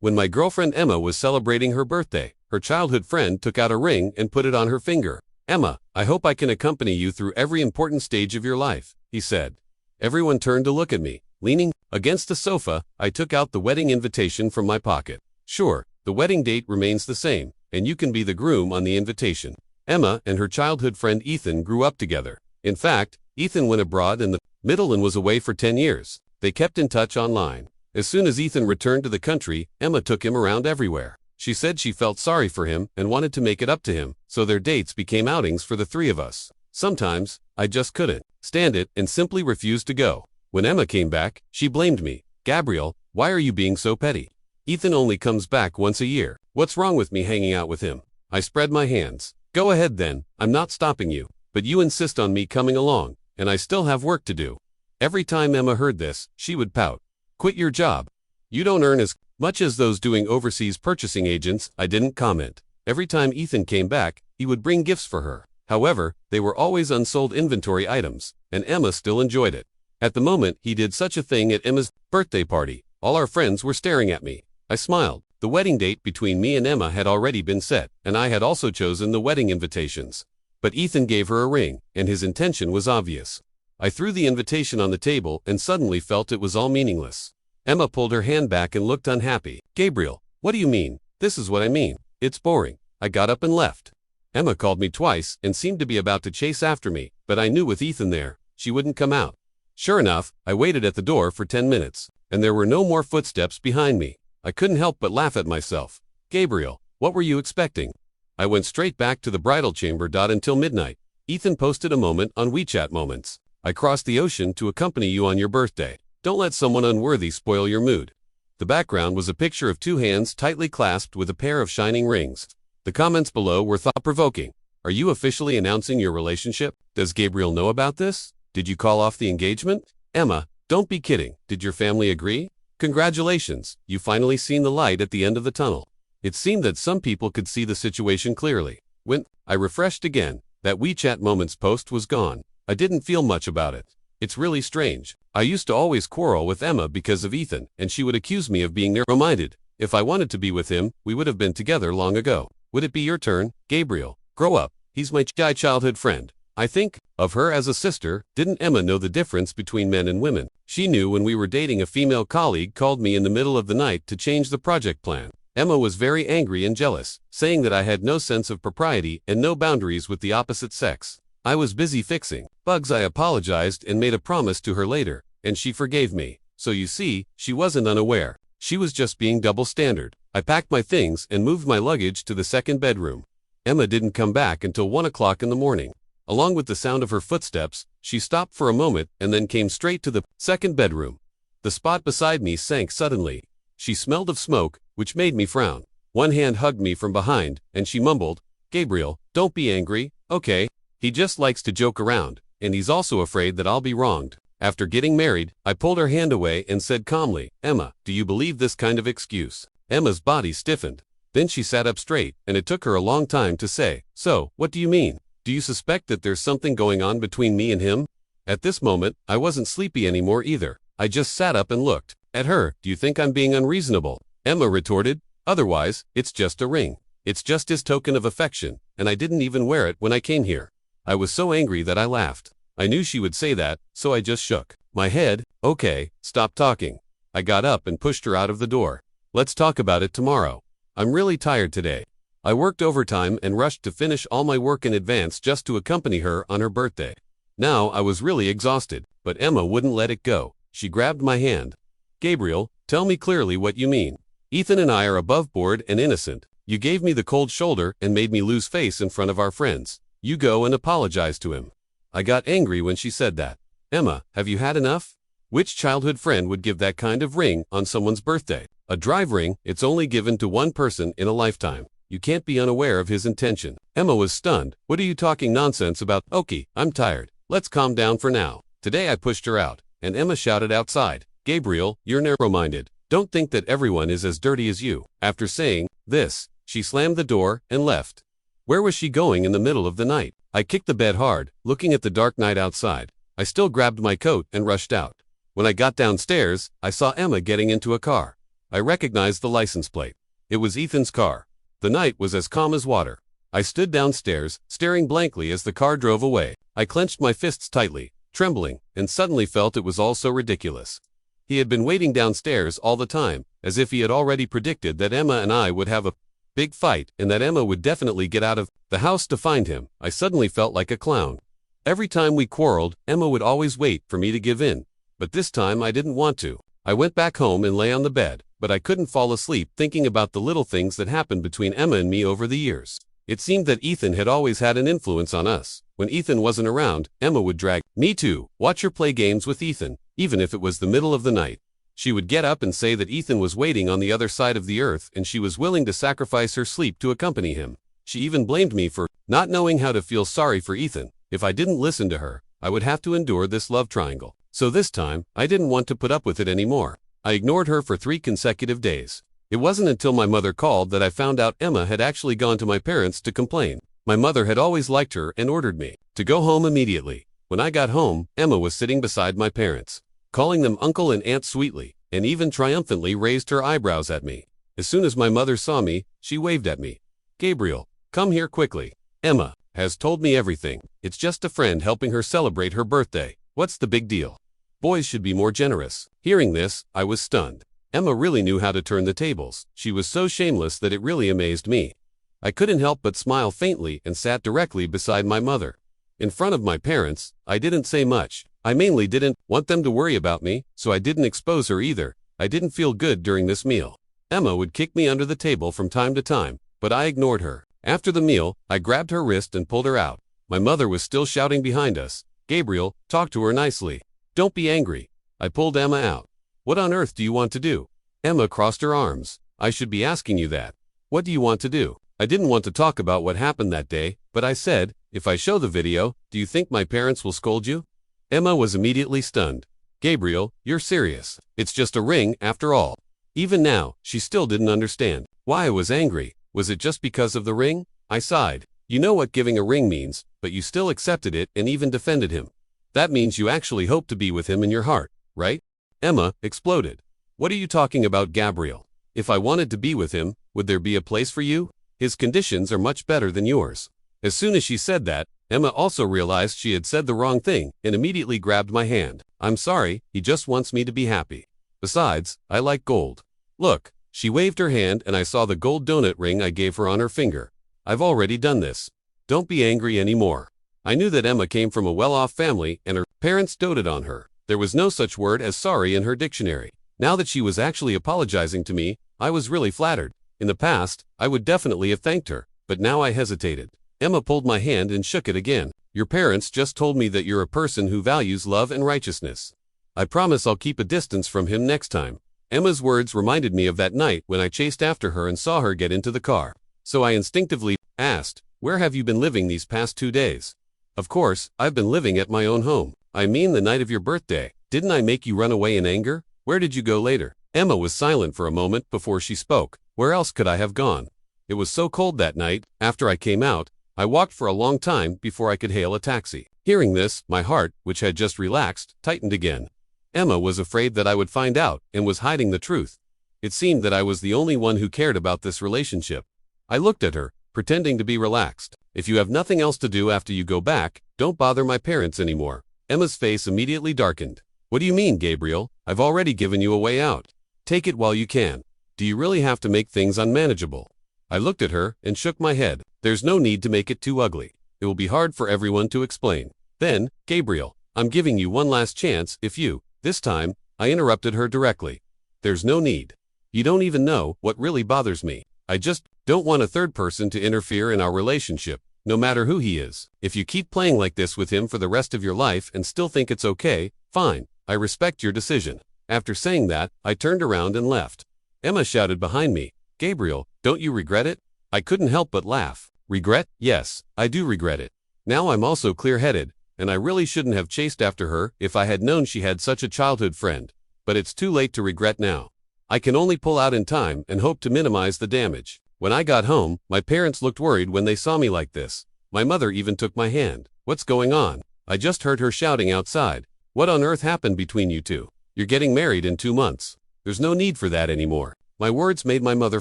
When my girlfriend Emma was celebrating her birthday, her childhood friend took out a ring and put it on her finger. "Emma, I hope I can accompany you through every important stage of your life," he said. Everyone turned to look at me. Leaning against the sofa, I took out the wedding invitation from my pocket. "Sure, the wedding date remains the same, and you can be the groom on the invitation." Emma and her childhood friend Ethan grew up together. In fact, Ethan went abroad in the middle and was away for 10 years. They kept in touch online. As soon as Ethan returned to the country, Emma took him around everywhere. She said she felt sorry for him and wanted to make it up to him, so their dates became outings for the three of us. Sometimes, I just couldn't stand it and simply refused to go. When Emma came back, she blamed me. "Gabriel, why are you being so petty? Ethan only comes back once a year. What's wrong with me hanging out with him?" I spread my hands. "Go ahead then, I'm not stopping you. But you insist on me coming along, and I still have work to do." Every time Emma heard this, she would pout. "Quit your job. You don't earn as much as those doing overseas purchasing agents." I didn't comment. Every time Ethan came back, he would bring gifts for her. However, they were always unsold inventory items, and Emma still enjoyed it. At the moment, he did such a thing at Emma's birthday party. All our friends were staring at me. I smiled. The wedding date between me and Emma had already been set, and I had also chosen the wedding invitations. But Ethan gave her a ring, and his intention was obvious. I threw the invitation on the table and suddenly felt it was all meaningless. Emma pulled her hand back and looked unhappy. "Gabriel, what do you mean?" "This is what I mean. It's boring." I got up and left. Emma called me twice and seemed to be about to chase after me, but I knew with Ethan there, she wouldn't come out. Sure enough, I waited at the door for 10 minutes, and there were no more footsteps behind me. I couldn't help but laugh at myself. "Gabriel, what were you expecting?" I went straight back to the bridal chamber. Until midnight. Ethan posted a moment on WeChat Moments. "I crossed the ocean to accompany you on your birthday. Don't let someone unworthy spoil your mood." The background was a picture of two hands tightly clasped with a pair of shining rings. The comments below were thought-provoking. "Are you officially announcing your relationship? Does Gabriel know about this? Did you call off the engagement? Emma, don't be kidding. Did your family agree? Congratulations, you've finally seen the light at the end of the tunnel." It seemed that some people could see the situation clearly. When I refreshed again, that WeChat Moments post was gone. I didn't feel much about it. It's really strange. I used to always quarrel with Emma because of Ethan, and she would accuse me of being narrow-minded. If I wanted to be with him, we would have been together long ago. Would it be your turn, Gabriel? Grow up. He's my childhood friend. I think of her as a sister. Didn't Emma know the difference between men and women? She knew when we were dating. A female colleague called me in the middle of the night to change the project plan. Emma was very angry and jealous, saying that I had no sense of propriety and no boundaries with the opposite sex. I was busy fixing bugs. I apologized and made a promise to her later, and she forgave me. So you see, she wasn't unaware. She was just being double standard. I packed my things and moved my luggage to the second bedroom. Emma didn't come back until 1 o'clock in the morning. Along with the sound of her footsteps, she stopped for a moment and then came straight to the second bedroom. The spot beside me sank suddenly. She smelled of smoke, which made me frown. One hand hugged me from behind, and she mumbled, "Gabriel, don't be angry, okay? He just likes to joke around, and he's also afraid that I'll be wronged." After getting married, I pulled her hand away and said calmly, "Emma, do you believe this kind of excuse?" Emma's body stiffened. Then she sat up straight, and it took her a long time to say, "So, what do you mean? Do you suspect that there's something going on between me and him?" At this moment, I wasn't sleepy anymore either. I just sat up and looked at her. "Do you think I'm being unreasonable?" Emma retorted, "Otherwise, it's just a ring. It's just his token of affection, and I didn't even wear it when I came here." I was so angry that I laughed. I knew she would say that, so I just shook my head. "Okay, stop talking." I got up and pushed her out of the door. "Let's talk about it tomorrow. I'm really tired today." I worked overtime and rushed to finish all my work in advance just to accompany her on her birthday. Now I was really exhausted, but Emma wouldn't let it go. She grabbed my hand. "Gabriel, tell me clearly what you mean. Ethan and I are above board and innocent. You gave me the cold shoulder and made me lose face in front of our friends. You go and apologize to him." I got angry when she said that. "Emma, have you had enough? Which childhood friend would give that kind of ring on someone's birthday? A drive ring, it's only given to one person in a lifetime. You can't be unaware of his intention." Emma was stunned. "What are you talking nonsense about?" "Okay, I'm tired. Let's calm down for now." Today I pushed her out, and Emma shouted outside, "Gabriel, you're narrow-minded. Don't think that everyone is as dirty as you." After saying this, she slammed the door and left. Where was she going in the middle of the night? I kicked the bed hard, looking at the dark night outside. I still grabbed my coat and rushed out. When I got downstairs, I saw Emma getting into a car. I recognized the license plate. It was Ethan's car. The night was as calm as water. I stood downstairs, staring blankly as the car drove away. I clenched my fists tightly, trembling, and suddenly felt it was all so ridiculous. He had been waiting downstairs all the time, as if he had already predicted that Emma and I would have a big fight and that Emma would definitely get out of the house to find him. I suddenly felt like a clown. Every time we quarreled, Emma would always wait for me to give in. But this time I didn't want to. I went back home and lay on the bed, but I couldn't fall asleep thinking about the little things that happened between Emma and me over the years. It seemed that Ethan had always had an influence on us. When Ethan wasn't around, Emma would drag me to watch her play games with Ethan, even if it was the middle of the night. She would get up and say that Ethan was waiting on the other side of the earth and she was willing to sacrifice her sleep to accompany him. She even blamed me for not knowing how to feel sorry for Ethan. If I didn't listen to her, I would have to endure this love triangle. So this time, I didn't want to put up with it anymore. I ignored her for 3 consecutive days. It wasn't until my mother called that I found out Emma had actually gone to my parents to complain. My mother had always liked her and ordered me to go home immediately. When I got home, Emma was sitting beside my parents, calling them uncle and aunt sweetly, and even triumphantly raised her eyebrows at me. As soon as my mother saw me, she waved at me. "Gabriel, come here quickly. Emma has told me everything. It's just a friend helping her celebrate her birthday. What's the big deal? Boys should be more generous." Hearing this, I was stunned. Emma really knew how to turn the tables. She was so shameless that it really amazed me. I couldn't help but smile faintly and sat directly beside my mother. In front of my parents, I didn't say much. I mainly didn't want them to worry about me, so I didn't expose her either. I didn't feel good during this meal. Emma would kick me under the table from time to time, but I ignored her. After the meal, I grabbed her wrist and pulled her out. My mother was still shouting behind us, "Gabriel, talk to her nicely. Don't be angry." I pulled Emma out. "What on earth do you want to do?" Emma crossed her arms. "I should be asking you that. What do you want to do?" I didn't want to talk about what happened that day, but I said, "If I show the video, do you think my parents will scold you?" Emma was immediately stunned. "Gabriel, you're serious. It's just a ring, after all." Even now, she still didn't understand why I was angry. Was it just because of the ring? I sighed. "You know what giving a ring means, but you still accepted it and even defended him. That means you actually hope to be with him in your heart, right?" Emma exploded. "What are you talking about, Gabriel? If I wanted to be with him, would there be a place for you? His conditions are much better than yours." As soon as she said that, Emma also realized she had said the wrong thing and immediately grabbed my hand. "I'm sorry, he just wants me to be happy. Besides, I like gold. Look." She waved her hand and I saw the gold donut ring I gave her on her finger. "I've already done this. Don't be angry anymore." I knew that Emma came from a well-off family and her parents doted on her. There was no such word as sorry in her dictionary. Now that she was actually apologizing to me, I was really flattered. In the past, I would definitely have thanked her, but now I hesitated. Emma pulled my hand and shook it again. "Your parents just told me that you're a person who values love and righteousness. I promise I'll keep a distance from him next time." Emma's words reminded me of that night when I chased after her and saw her get into the car. So I instinctively asked, "Where have you been living these past 2 days?" "Of course, I've been living at my own home." "I mean the night of your birthday. Didn't I make you run away in anger? Where did you go later?" Emma was silent for a moment before she spoke. "Where else could I have gone? It was so cold that night. After I came out, I walked for a long time before I could hail a taxi." Hearing this, my heart, which had just relaxed, tightened again. Emma was afraid that I would find out and was hiding the truth. It seemed that I was the only one who cared about this relationship. I looked at her, pretending to be relaxed. "If you have nothing else to do after you go back, don't bother my parents anymore." Emma's face immediately darkened. "What do you mean, Gabriel? I've already given you a way out. Take it while you can. Do you really have to make things unmanageable?" I looked at her and shook my head. "There's no need to make it too ugly. It will be hard for everyone to explain." "Then, Gabriel, I'm giving you one last chance if you..." This time, I interrupted her directly. "There's no need. You don't even know what really bothers me. I just don't want a third person to interfere in our relationship, no matter who he is. If you keep playing like this with him for the rest of your life and still think it's okay, fine. I respect your decision." After saying that, I turned around and left. Emma shouted behind me, "Gabriel, don't you regret it?" I couldn't help but laugh. Regret? Yes, I do regret it. Now I'm also clear-headed, and I really shouldn't have chased after her if I had known she had such a childhood friend. But it's too late to regret now. I can only pull out in time and hope to minimize the damage. When I got home, my parents looked worried when they saw me like this. My mother even took my hand. "What's going on?" I just heard her shouting outside. "What on earth happened between you two? You're getting married in 2 months. There's no need for that anymore." My words made my mother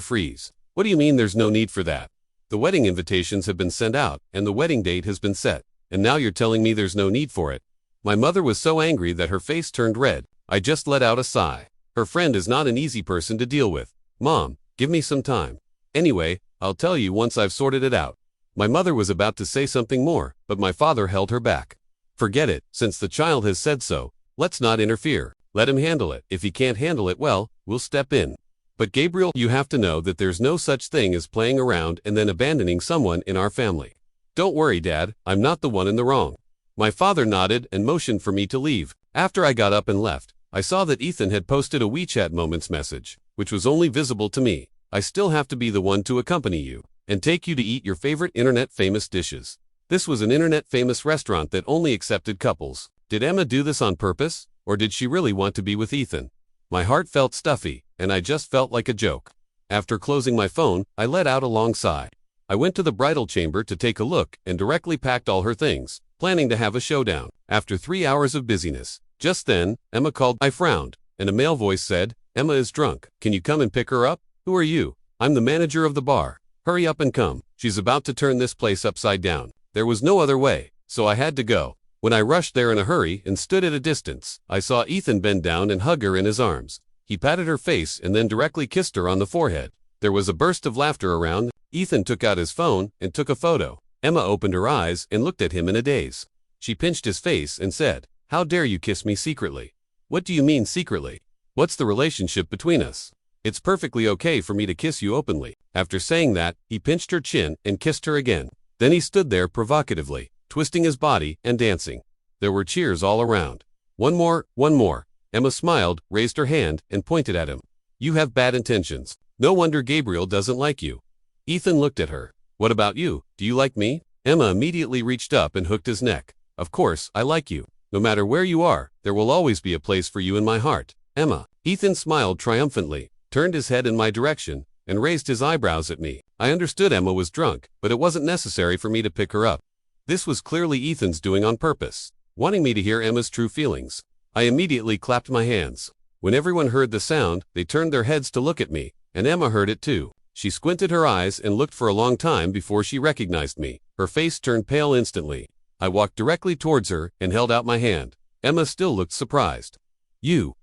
freeze. What do you mean there's no need for that? The wedding invitations have been sent out, and the wedding date has been set, and now you're telling me there's no need for it. My mother was so angry that her face turned red. I just let out a sigh. Her friend is not an easy person to deal with. Mom, give me some time. Anyway, I'll tell you once I've sorted it out. My mother was about to say something more, but my father held her back. Forget it, since the child has said so. Let's not interfere. Let him handle it. If he can't handle it well, we'll step in. But Gabriel, you have to know that there's no such thing as playing around and then abandoning someone in our family. Don't worry, Dad, I'm not the one in the wrong. My father nodded and motioned for me to leave. After I got up and left, I saw that Ethan had posted a WeChat Moments message, which was only visible to me. I still have to be the one to accompany you and take you to eat your favorite internet-famous dishes. This was an internet-famous restaurant that only accepted couples. Did Emma do this on purpose, or did she really want to be with Ethan? My heart felt stuffy, and I just felt like a joke. After closing my phone, I let out a long sigh. I went to the bridal chamber to take a look and directly packed all her things, planning to have a showdown. After 3 hours of busyness, just then, Emma called. I frowned, and a male voice said, "Emma is drunk. Can you come and pick her up?" "Who are you?" "I'm the manager of the bar. Hurry up and come. She's about to turn this place upside down." There was no other way, so I had to go. When I rushed there in a hurry and stood at a distance, I saw Ethan bend down and hug her in his arms. He patted her face and then directly kissed her on the forehead. There was a burst of laughter around. Ethan took out his phone and took a photo. Emma opened her eyes and looked at him in a daze. She pinched his face and said, "How dare you kiss me secretly?" "What do you mean secretly? What's the relationship between us? It's perfectly okay for me to kiss you openly." After saying that, he pinched her chin and kissed her again. Then he stood there provocatively, twisting his body and dancing. There were cheers all around. One more, one more." Emma smiled, raised her hand, and pointed at him. "You have bad intentions. No wonder Gabriel doesn't like you." Ethan looked at her. "What about you? Do you like me?" Emma immediately reached up and hooked his neck. "Of course, I like you. No matter where you are, there will always be a place for you in my heart, Emma." Ethan smiled triumphantly, turned his head in my direction, and raised his eyebrows at me. I understood Emma was drunk, but it wasn't necessary for me to pick her up. This was clearly Ethan's doing on purpose, wanting me to hear Emma's true feelings. I immediately clapped my hands. When everyone heard the sound, they turned their heads to look at me, and Emma heard it too. She squinted her eyes and looked for a long time before she recognized me. Her face turned pale instantly. I walked directly towards her and held out my hand. Emma still looked surprised.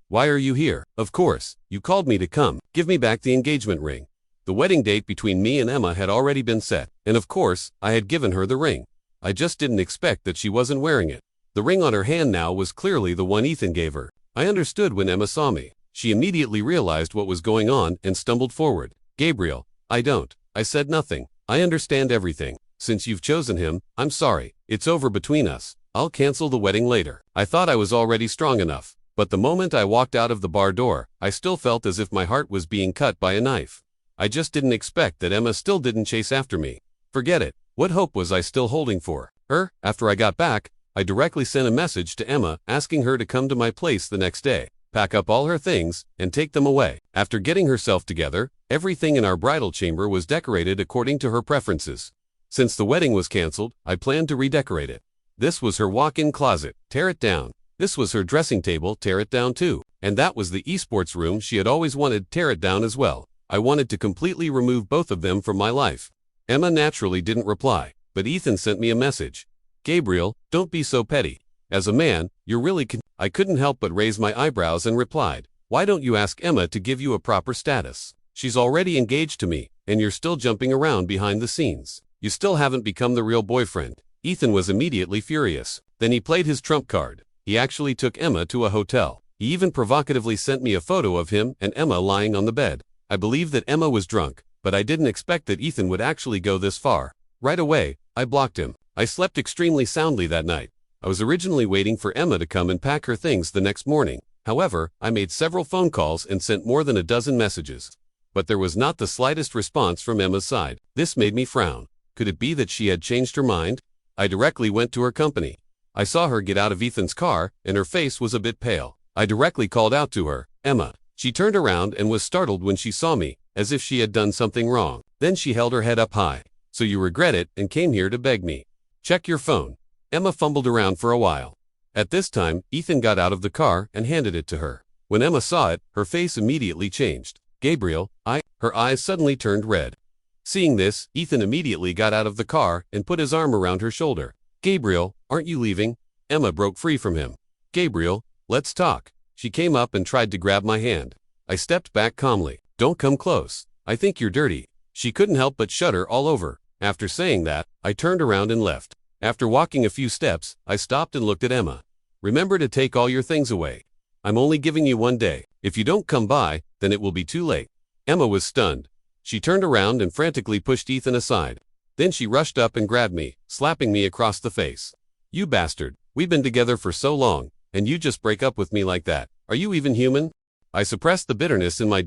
Why are you here?" "Of course, you called me to come. Give me back the engagement ring." The wedding date between me and Emma had already been set, and of course, I had given her the ring. I just didn't expect that she wasn't wearing it. The ring on her hand now was clearly the one Ethan gave her. I understood when Emma saw me. She immediately realized what was going on and stumbled forward. "Gabriel, I don't." I said nothing. "I understand everything. Since you've chosen him, I'm sorry. It's over between us. I'll cancel the wedding later." I thought I was already strong enough, but the moment I walked out of the bar door, I still felt as if my heart was being cut by a knife. I just didn't expect that Emma still didn't chase after me. Forget it. What hope was I still holding for her? After I got back, I directly sent a message to Emma asking her to come to my place the next day, pack up all her things, and take them away. After getting herself together, everything in our bridal chamber was decorated according to her preferences. Since the wedding was canceled, I planned to redecorate it. This was her walk-in closet. Tear it down. This was her dressing table. Tear it down too. And that was the esports room she had always wanted. Tear it down as well. I wanted to completely remove both of them from my life. Emma naturally didn't reply, but Ethan sent me a message. "Gabriel, don't be so petty. As a man, you're really I couldn't help but raise my eyebrows and replied, "Why don't you ask Emma to give you a proper status? She's already engaged to me, and you're still jumping around behind the scenes. You still haven't become the real boyfriend." Ethan was immediately furious. Then he played his trump card. He actually took Emma to a hotel. He even provocatively sent me a photo of him and Emma lying on the bed. I believed that Emma was drunk, but I didn't expect that Ethan would actually go this far. Right away, I blocked him. I slept extremely soundly that night. I was originally waiting for Emma to come and pack her things the next morning. However, I made several phone calls and sent more than a dozen messages. But there was not the slightest response from Emma's side. This made me frown. Could it be that she had changed her mind? I directly went to her company. I saw her get out of Ethan's car, and her face was a bit pale. I directly called out to her, "Emma." She turned around and was startled when she saw me, as if she had done something wrong. Then she held her head up high. "So you regret it and came here to beg me? Check your phone." Emma fumbled around for a while. At this time, Ethan got out of the car and handed it to her. When Emma saw it, her face immediately changed. Gabriel, Her eyes suddenly turned red. Seeing this, Ethan immediately got out of the car and put his arm around her shoulder. Gabriel, aren't you leaving? Emma broke free from him. Gabriel, let's talk. She came up and tried to grab my hand. I stepped back calmly. Don't come close. I think you're dirty. She couldn't help but shudder all over. After saying that, I turned around and left. After walking a few steps, I stopped and looked at Emma. Remember to take all your things away. I'm only giving you 1 day. If you don't come by, then it will be too late. Emma was stunned. She turned around and frantically pushed Ethan aside. Then she rushed up and grabbed me, slapping me across the face. You bastard, we've been together for so long, and you just break up with me like that. Are you even human? I suppressed the bitterness in my ...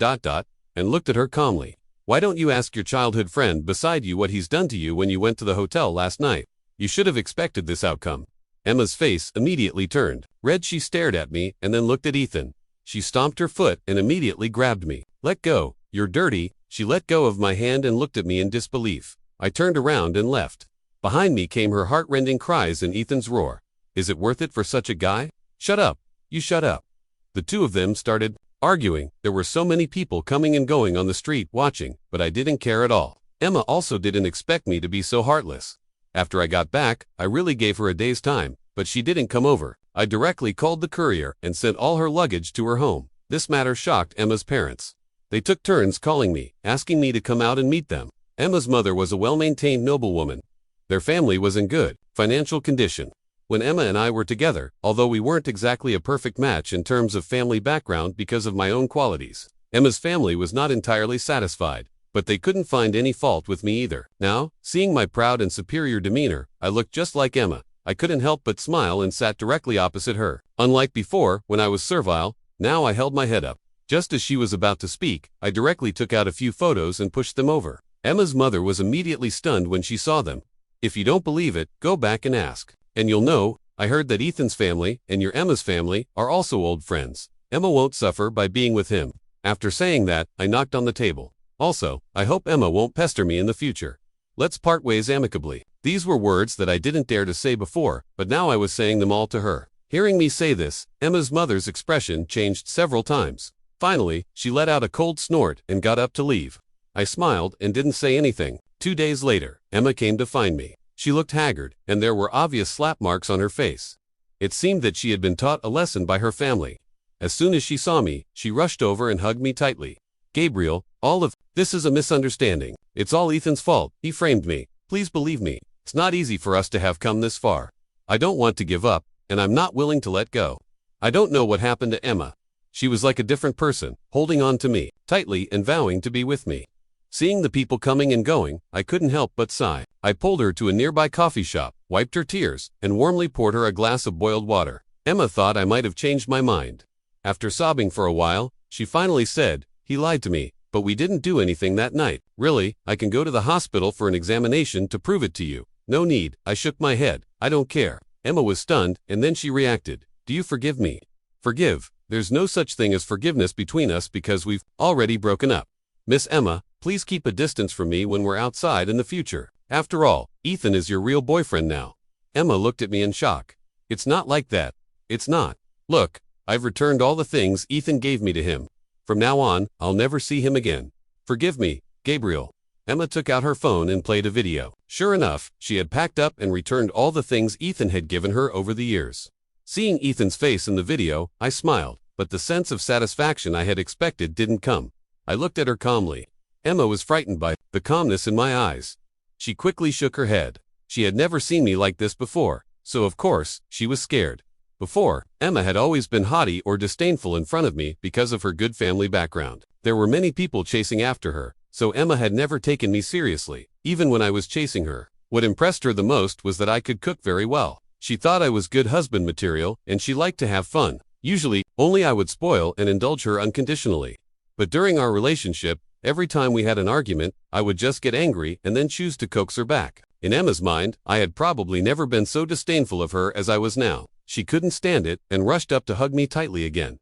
and looked at her calmly. Why don't you ask your childhood friend beside you what he's done to you when you went to the hotel last night? You should have expected this outcome. Emma's face immediately turned red. She stared at me and then looked at Ethan. She stomped her foot and immediately grabbed me. Let go, you're dirty. She let go of my hand and looked at me in disbelief. I turned around and left. Behind me came her heart-rending cries and Ethan's roar. Is it worth it for such a guy? Shut up. You shut up. The two of them started arguing. There were so many people coming and going on the street watching, but I didn't care at all. Emma also didn't expect me to be so heartless. After I got back, I really gave her a day's time, but she didn't come over. I directly called the courier and sent all her luggage to her home. This matter shocked Emma's parents. They took turns calling me, asking me to come out and meet them. Emma's mother was a well-maintained noblewoman. Their family was in good financial condition. When Emma and I were together, although we weren't exactly a perfect match in terms of family background because of my own qualities, Emma's family was not entirely satisfied, but they couldn't find any fault with me either. Now, seeing my proud and superior demeanor, I looked just like Emma. I couldn't help but smile and sat directly opposite her. Unlike before, when I was servile, now I held my head up. Just as she was about to speak, I directly took out a few photos and pushed them over. Emma's mother was immediately stunned when she saw them. If you don't believe it, go back and ask. And you'll know, I heard that Ethan's family and your Emma's family are also old friends. Emma won't suffer by being with him. After saying that, I knocked on the table. Also, I hope Emma won't pester me in the future. Let's part ways amicably. These were words that I didn't dare to say before, but now I was saying them all to her. Hearing me say this, Emma's mother's expression changed several times. Finally, she let out a cold snort and got up to leave. I smiled and didn't say anything. 2 days later, Emma came to find me. She looked haggard, and there were obvious slap marks on her face. It seemed that she had been taught a lesson by her family. As soon as she saw me, she rushed over and hugged me tightly. Gabriel, all of this is a misunderstanding. It's all Ethan's fault. He framed me. Please believe me. It's not easy for us to have come this far. I don't want to give up, and I'm not willing to let go. I don't know what happened to Emma. She was like a different person, holding on to me tightly and vowing to be with me. Seeing the people coming and going, I couldn't help but sigh. I pulled her to a nearby coffee shop, wiped her tears, and warmly poured her a glass of boiled water. Emma thought I might have changed my mind. After sobbing for a while, she finally said, "He lied to me, but we didn't do anything that night." "Really? I can go to the hospital for an examination to prove it to you." "No need." I shook my head. "I don't care." Emma was stunned, and then she reacted. "Do you forgive me?" "Forgive? There's no such thing as forgiveness between us because we've already broken up. Miss Emma, please keep a distance from me when we're outside in the future. After all, Ethan is your real boyfriend now." Emma looked at me in shock. "It's not like that. It's not. Look, I've returned all the things Ethan gave me to him. From now on, I'll never see him again. Forgive me, Gabriel." Emma took out her phone and played a video. Sure enough, she had packed up and returned all the things Ethan had given her over the years. Seeing Ethan's face in the video, I smiled, but the sense of satisfaction I had expected didn't come. I looked at her calmly. Emma was frightened by the calmness in my eyes. She quickly shook her head. She had never seen me like this before, so of course, she was scared. Before, Emma had always been haughty or disdainful in front of me because of her good family background. There were many people chasing after her, so Emma had never taken me seriously, even when I was chasing her. What impressed her the most was that I could cook very well. She thought I was good husband material, and she liked to have fun. Usually, only I would spoil and indulge her unconditionally. But during our relationship, every time we had an argument, I would just get angry and then choose to coax her back. In Emma's mind, I had probably never been so disdainful of her as I was now. She couldn't stand it and rushed up to hug me tightly again.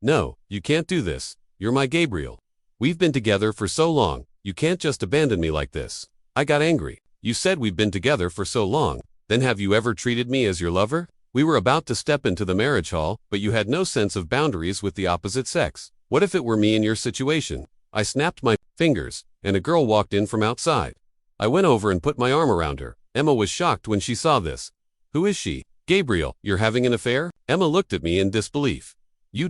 "No, you can't do this. You're my Gabriel. We've been together for so long, you can't just abandon me like this." I got angry. "You said we've been together for so long. Then have you ever treated me as your lover? We were about to step into the marriage hall, but you had no sense of boundaries with the opposite sex. What if it were me in your situation? I snapped my fingers, and a girl walked in from outside. I went over and put my arm around her. Emma was shocked when she saw this. Who is she? Gabriel, you're having an affair? Emma looked at me in disbelief. You ...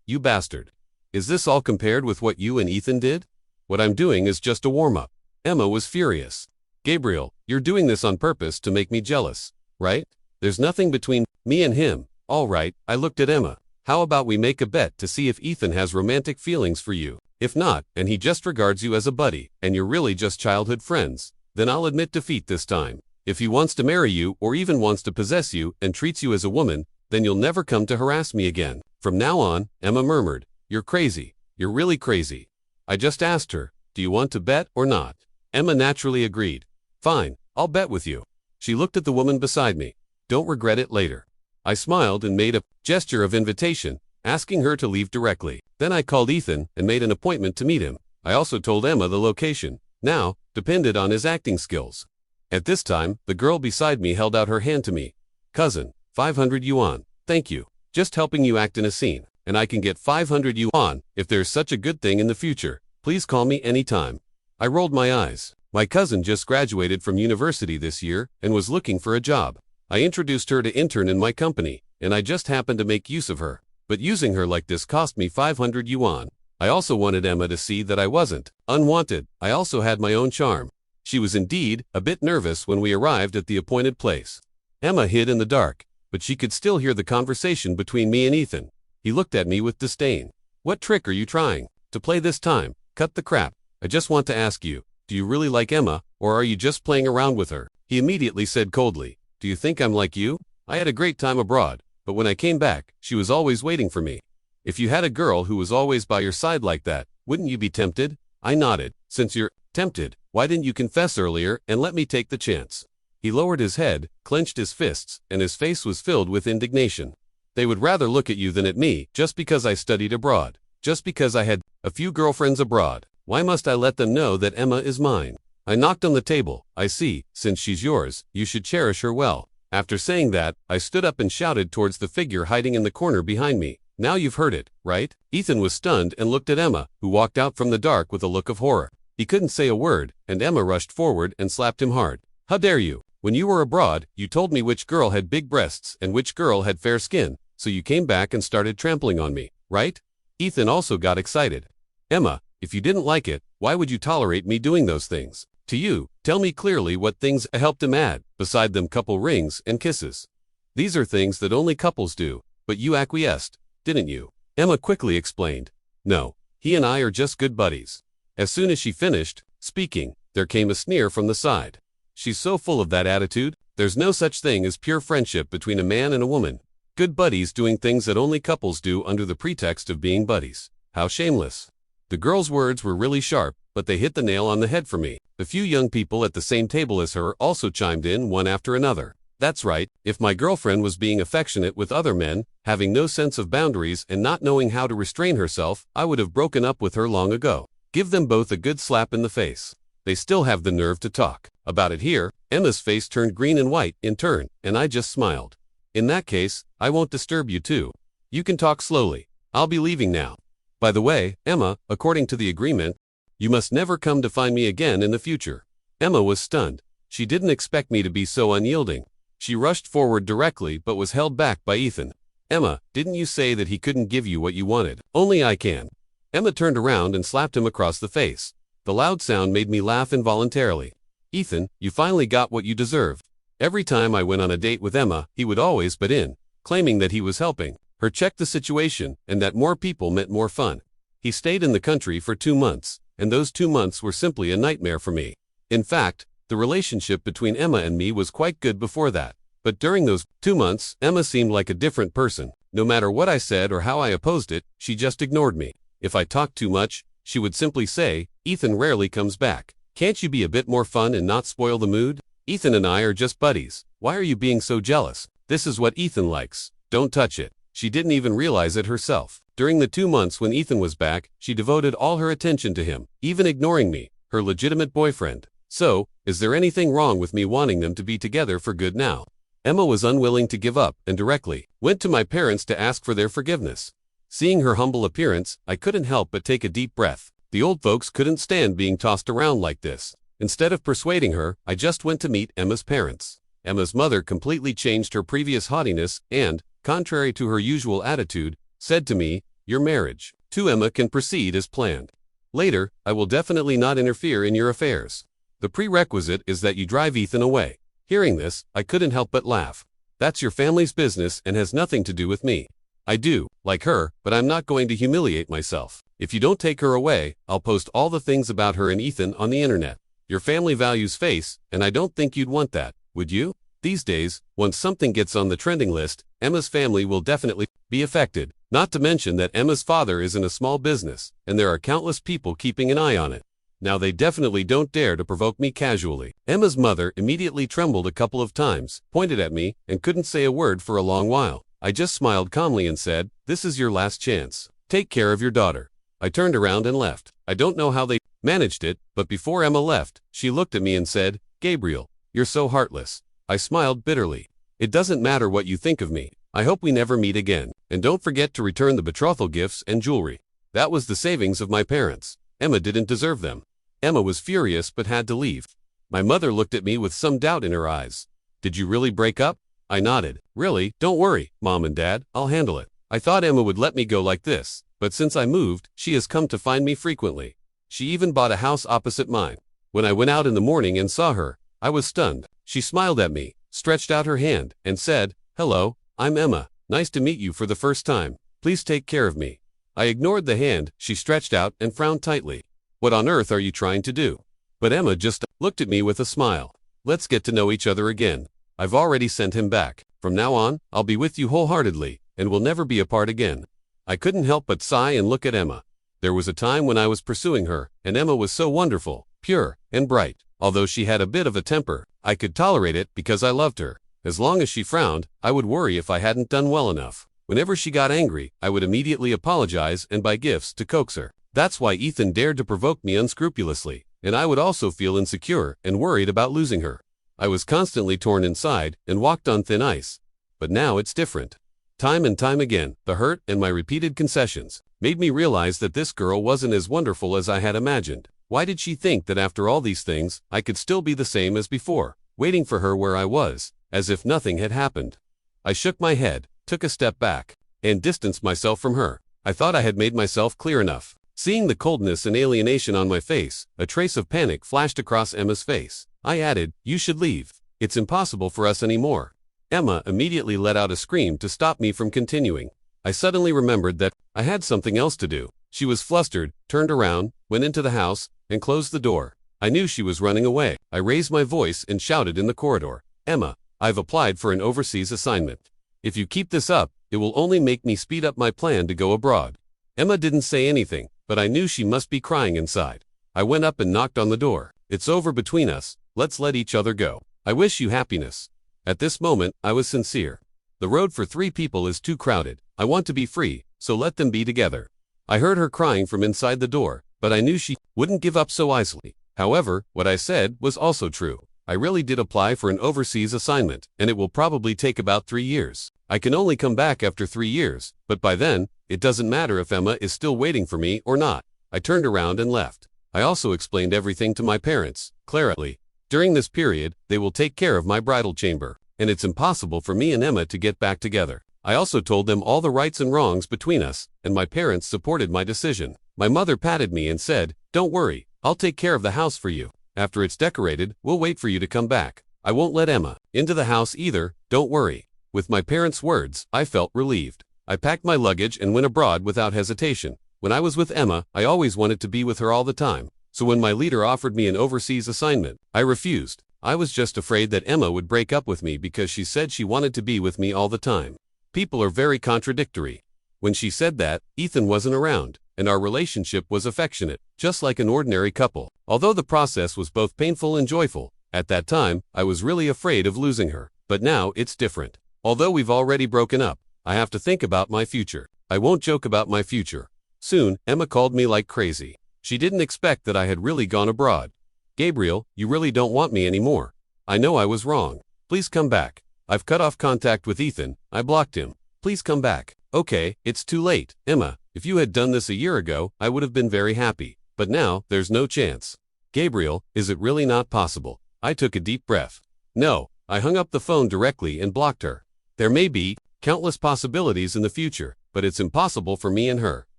you bastard. Is this all compared with what you and Ethan did? What I'm doing is just a warm-up. Emma was furious. Gabriel, you're doing this on purpose to make me jealous, right? There's nothing between me and him. All right, I looked at Emma. How about we make a bet to see if Ethan has romantic feelings for you? If not, and he just regards you as a buddy, and you're really just childhood friends, then I'll admit defeat this time. If he wants to marry you or even wants to possess you and treats you as a woman, then you'll never come to harass me again. From now on, Emma murmured, you're crazy. You're really crazy. I just asked her, do you want to bet or not? Emma naturally agreed. Fine, I'll bet with you. She looked at the woman beside me. Don't regret it later. I smiled and made a gesture of invitation, asking her to leave directly. Then I called Ethan and made an appointment to meet him. I also told Emma the location. Now, depended on his acting skills. At this time, the girl beside me held out her hand to me. Cousin, 500 yuan. Thank you. Just helping you act in a scene, and I can get 500 yuan if there's such a good thing in the future. Please call me anytime. I rolled my eyes. My cousin just graduated from university this year and was looking for a job. I introduced her to intern in my company, and I just happened to make use of her. But using her like this cost me 500 yuan. I also wanted Emma to see that I wasn't unwanted. I also had my own charm. She was indeed a bit nervous when we arrived at the appointed place. Emma hid in the dark, but she could still hear the conversation between me and Ethan. He looked at me with disdain. What trick are you trying to play this time? Cut the crap. I just want to ask you, do you really like Emma, or are you just playing around with her? He immediately said coldly, do you think I'm like you? I had a great time abroad, but when I came back, she was always waiting for me. If you had a girl who was always by your side like that, wouldn't you be tempted? I nodded. Since you're tempted, why didn't you confess earlier and let me take the chance? He lowered his head, clenched his fists, and his face was filled with indignation. They would rather look at you than at me, just because I studied abroad. Just because I had a few girlfriends abroad. Why must I let them know that Emma is mine? I knocked on the table. I see, since she's yours, you should cherish her well. After saying that, I stood up and shouted towards the figure hiding in the corner behind me. Now you've heard it, right? Ethan was stunned and looked at Emma, who walked out from the dark with a look of horror. He couldn't say a word, and Emma rushed forward and slapped him hard. How dare you? When you were abroad, you told me which girl had big breasts and which girl had fair skin, so you came back and started trampling on me, right? Ethan also got excited. Emma, if you didn't like it, why would you tolerate me doing those things? To you, tell me clearly what things I helped him add, beside them couple rings and kisses. These are things that only couples do, but you acquiesced, didn't you? Emma quickly explained. No, he and I are just good buddies. As soon as she finished speaking, there came a sneer from the side. She's so full of that attitude. There's no such thing as pure friendship between a man and a woman. Good buddies doing things that only couples do under the pretext of being buddies. How shameless. The girl's words were really sharp, but they hit the nail on the head for me. The few young people at the same table as her also chimed in one after another. That's right, if my girlfriend was being affectionate with other men, having no sense of boundaries and not knowing how to restrain herself, I would have broken up with her long ago. Give them both a good slap in the face. They still have the nerve to talk about it here. Emma's face turned green and white in turn, and I just smiled. In that case, I won't disturb you too. You can talk slowly. I'll be leaving now. By the way, Emma, according to the agreement, you must never come to find me again in the future. Emma was stunned. She didn't expect me to be so unyielding. She rushed forward directly but was held back by Ethan. Emma, didn't you say that he couldn't give you what you wanted? Only I can. Emma turned around and slapped him across the face. The loud sound made me laugh involuntarily. Ethan, you finally got what you deserved. Every time I went on a date with Emma, he would always butt in, claiming that he was helping her check the situation and that more people meant more fun. He stayed in the country for 2 months, and those 2 months were simply a nightmare for me. In fact, the relationship between Emma and me was quite good before that. But during those 2 months, Emma seemed like a different person. No matter what I said or how I opposed it, she just ignored me. If I talked too much, she would simply say, Ethan rarely comes back. Can't you be a bit more fun and not spoil the mood? Ethan and I are just buddies. Why are you being so jealous? This is what Ethan likes. Don't touch it. She didn't even realize it herself. During the 2 months when Ethan was back, she devoted all her attention to him, even ignoring me, her legitimate boyfriend. So, is there anything wrong with me wanting them to be together for good now? Emma was unwilling to give up and directly went to my parents to ask for their forgiveness. Seeing her humble appearance, I couldn't help but take a deep breath. The old folks couldn't stand being tossed around like this. Instead of persuading her, I just went to meet Emma's parents. Emma's mother completely changed her previous haughtiness and, contrary to her usual attitude, said to me, "Your marriage to Emma can proceed as planned. Later, I will definitely not interfere in your affairs. The prerequisite is that you drive Ethan away." Hearing this, I couldn't help but laugh. That's your family's business and has nothing to do with me. I do like her, but I'm not going to humiliate myself. If you don't take her away, I'll post all the things about her and Ethan on the internet. Your family values face, and I don't think you'd want that, would you? These days, once something gets on the trending list, Emma's family will definitely be affected. Not to mention that Emma's father is in a small business, and there are countless people keeping an eye on it. Now they definitely don't dare to provoke me casually. Emma's mother immediately trembled a couple of times, pointed at me, and couldn't say a word for a long while. I just smiled calmly and said, "This is your last chance. Take care of your daughter." I turned around and left. I don't know how they managed it, but before Emma left, she looked at me and said, "Gabriel, you're so heartless." I smiled bitterly. "It doesn't matter what you think of me. I hope we never meet again. And don't forget to return the betrothal gifts and jewelry. That was the savings of my parents. Emma didn't deserve them." Emma was furious but had to leave. My mother looked at me with some doubt in her eyes. "Did you really break up?" I nodded. "Really? Don't worry, Mom and Dad, I'll handle it. I thought Emma would let me go like this, but since I moved, she has come to find me frequently. She even bought a house opposite mine. When I went out in the morning and saw her, I was stunned. She smiled at me, stretched out her hand, and said, 'Hello, I'm Emma. Nice to meet you for the first time. Please take care of me.' I ignored the hand she stretched out and frowned tightly. What on earth are you trying to do?" But Emma just looked at me with a smile. "Let's get to know each other again. I've already sent him back. From now on, I'll be with you wholeheartedly, and we'll never be apart again." I couldn't help but sigh and look at Emma. There was a time when I was pursuing her, and Emma was so wonderful, pure, and bright. Although she had a bit of a temper, I could tolerate it because I loved her. As long as she frowned, I would worry if I hadn't done well enough. Whenever she got angry, I would immediately apologize and buy gifts to coax her. That's why Ethan dared to provoke me unscrupulously, and I would also feel insecure and worried about losing her. I was constantly torn inside and walked on thin ice. But now it's different. Time and time again, the hurt and my repeated concessions made me realize that this girl wasn't as wonderful as I had imagined. Why did she think that after all these things, I could still be the same as before, waiting for her where I was, as if nothing had happened? I shook my head, took a step back, and distanced myself from her. I thought I had made myself clear enough. Seeing the coldness and alienation on my face, a trace of panic flashed across Emma's face. I added, "You should leave. It's impossible for us anymore." Emma immediately let out a scream to stop me from continuing. I suddenly remembered that I had something else to do. She was flustered, turned around, went into the house, and closed the door. I knew she was running away. I raised my voice and shouted in the corridor, "Emma, I've applied for an overseas assignment. If you keep this up, it will only make me speed up my plan to go abroad." Emma didn't say anything, but I knew she must be crying inside. I went up and knocked on the door. "It's over between us. Let's let each other go. I wish you happiness." At this moment, I was sincere. The road for 3 people is too crowded. I want to be free, so let them be together. I heard her crying from inside the door, but I knew she wouldn't give up so easily. However, what I said was also true. I really did apply for an overseas assignment, and it will probably take about 3 years. I can only come back after 3 years, but by then, it doesn't matter if Emma is still waiting for me or not. I turned around and left. I also explained everything to my parents, clearly. During this period, they will take care of my bridal chamber, and it's impossible for me and Emma to get back together. I also told them all the rights and wrongs between us, and my parents supported my decision. My mother patted me and said, "Don't worry, I'll take care of the house for you. After it's decorated, we'll wait for you to come back. I won't let Emma into the house either, don't worry." With my parents' words, I felt relieved. I packed my luggage and went abroad without hesitation. When I was with Emma, I always wanted to be with her all the time. So when my leader offered me an overseas assignment, I refused. I was just afraid that Emma would break up with me because she said she wanted to be with me all the time. People are very contradictory. When she said that, Ethan wasn't around, and our relationship was affectionate, just like an ordinary couple. Although the process was both painful and joyful, at that time, I was really afraid of losing her. But now, it's different. Although we've already broken up, I have to think about my future. I won't joke about my future. Soon, Emma called me like crazy. She didn't expect that I had really gone abroad. "Gabriel, you really don't want me anymore. I know I was wrong. Please come back. I've cut off contact with Ethan. I blocked him. Please come back." "Okay, it's too late, Emma. If you had done this a year ago, I would have been very happy. But now, there's no chance. Gabriel, is it really not possible? I took a deep breath. No, I hung up the phone directly and blocked her. There may be countless possibilities in the future, but it's impossible for me and her.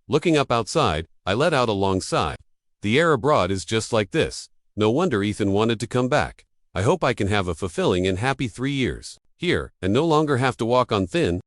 Looking up outside, I let out a long sigh. The air abroad is just like this. No wonder Ethan wanted to come back. I hope I can have a fulfilling and happy 3 years here, and no longer have to walk on thin,